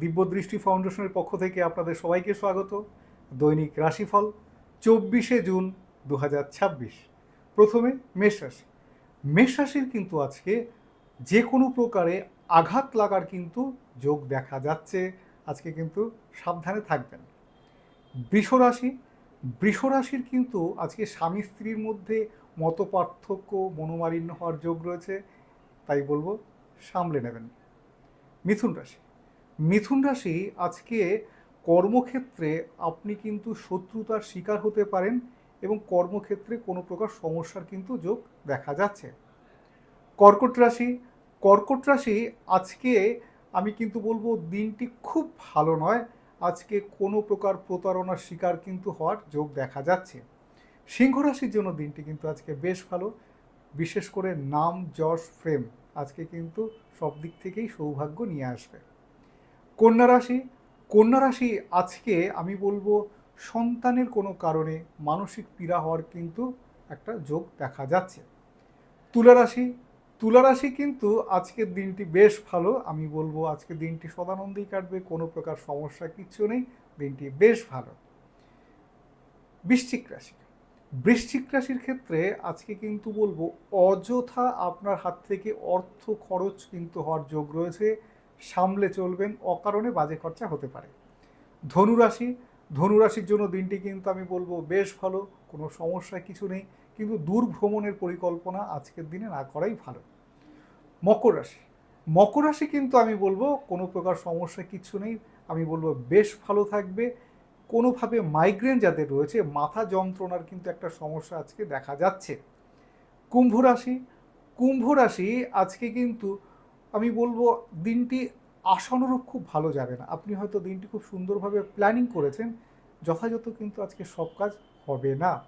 দিব্যদৃষ্টি ফাউন্ডেশনের পক্ষ থেকে আপনাদের সবাইকে স্বাগত। দৈনিক রাশিফল 24শে জুন 2026। প্রথমে মেষ রাশি। মেষ রাশির কিন্তু আজকে যে কোনো প্রকারে আঘাত লাগার কিন্তু যোগ দেখা যাচ্ছে। আজকে কিন্তু সাবধানে থাকবেন। বৃষ রাশি। বৃষ রাশির কিন্তু আজকে স্বামী স্ত্রীর মধ্যে মতপার্থক্য, মনোমালিন্য হওয়ার যোগ রয়েছে, তাই বলবো সামলে নেবেন। মিথুন রাশি। মিথুন রাশি আজকে কর্মক্ষেত্রে আপনি কিন্তু শত্রুতার শিকার হতে পারেন এবং কর্মক্ষেত্রে কোনো প্রকার সমস্যার কিন্তু যোগ দেখা যাচ্ছে। কর্কট রাশি। কর্কট রাশি আজকে আমি কিন্তু বলবো দিনটি খুব ভালো নয়। আজকে কোনো প্রকার প্রতারণার শিকার কিন্তু হওয়ার যোগ দেখা যাচ্ছে। সিংহ রাশির জন্য দিনটি কিন্তু আজকে বেশ ভালো, বিশেষ করে নাম যশ ফ্রেম আজকে কিন্তু সব দিক থেকেই সৌভাগ্য নিয়ে আসবে। কন্যা রাশি। কন্যা রাশি আজকে আমি বলবো সন্তানের কোনো কারণে মানসিক পীড়া হওয়ার কিন্তু একটা যোগ দেখা যাচ্ছে। তুলা রাশি। তুলা রাশি কিন্তু আজকের দিনটি বেশ ভালো, আমি বলবো আজকের দিনটি সদানন্দেই কাটবে, কোনো প্রকার সমস্যা কিচ্ছু নেই, দিনটি বেশ ভালো। বৃশ্চিক রাশি। বৃশ্চিক রাশির ক্ষেত্রে আজকে কিন্তু বলবো অযথা আপনার হাত থেকে অর্থ খরচ কিন্তু হওয়ার যোগ রয়েছে, সামলে চলবেন, অকারণে বাজে খরচা হতে পারে। ধনুরাশি। ধনুরাশির জন্য দিনটি কিন্তু আমি বলবো বেশ ভালো, কোনো সমস্যা কিছু নেই, কিন্তু দূর ভ্রমণের পরিকল্পনা আজকের দিনে না করাই ভালো। মকর রাশি। মকর রাশি কিন্তু আমি বলবো কোনো প্রকার সমস্যা কিছু নেই, আমি বলবো বেশ ভালো থাকবে। কোনোভাবে মাইগ্রেন যাদের রয়েছে, মাথা যন্ত্রণার কিন্তু একটা সমস্যা আজকে দেখা যাচ্ছে। কুম্ভ রাশি। কুম্ভ রাশি আজকে কিন্তু আমি বলবো দিনটি আশানুরূপ খুব ভালো যাবে না। আপনি হয়তো দিনটি খুব সুন্দরভাবে প্ল্যানিং করেছেন, যথাযথ কিন্তু আজকে সব কাজ হবে না।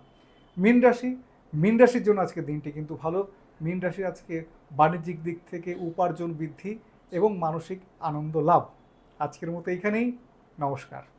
মীন রাশি। মীন রাশির জন্য আজকে দিনটি কিন্তু ভালো। মীন রাশি আজকে বাণিজ্যিক দিক থেকে উপার্জন বৃদ্ধি এবং মানসিক আনন্দ লাভ। আজকের মতো এইখানেই, নমস্কার।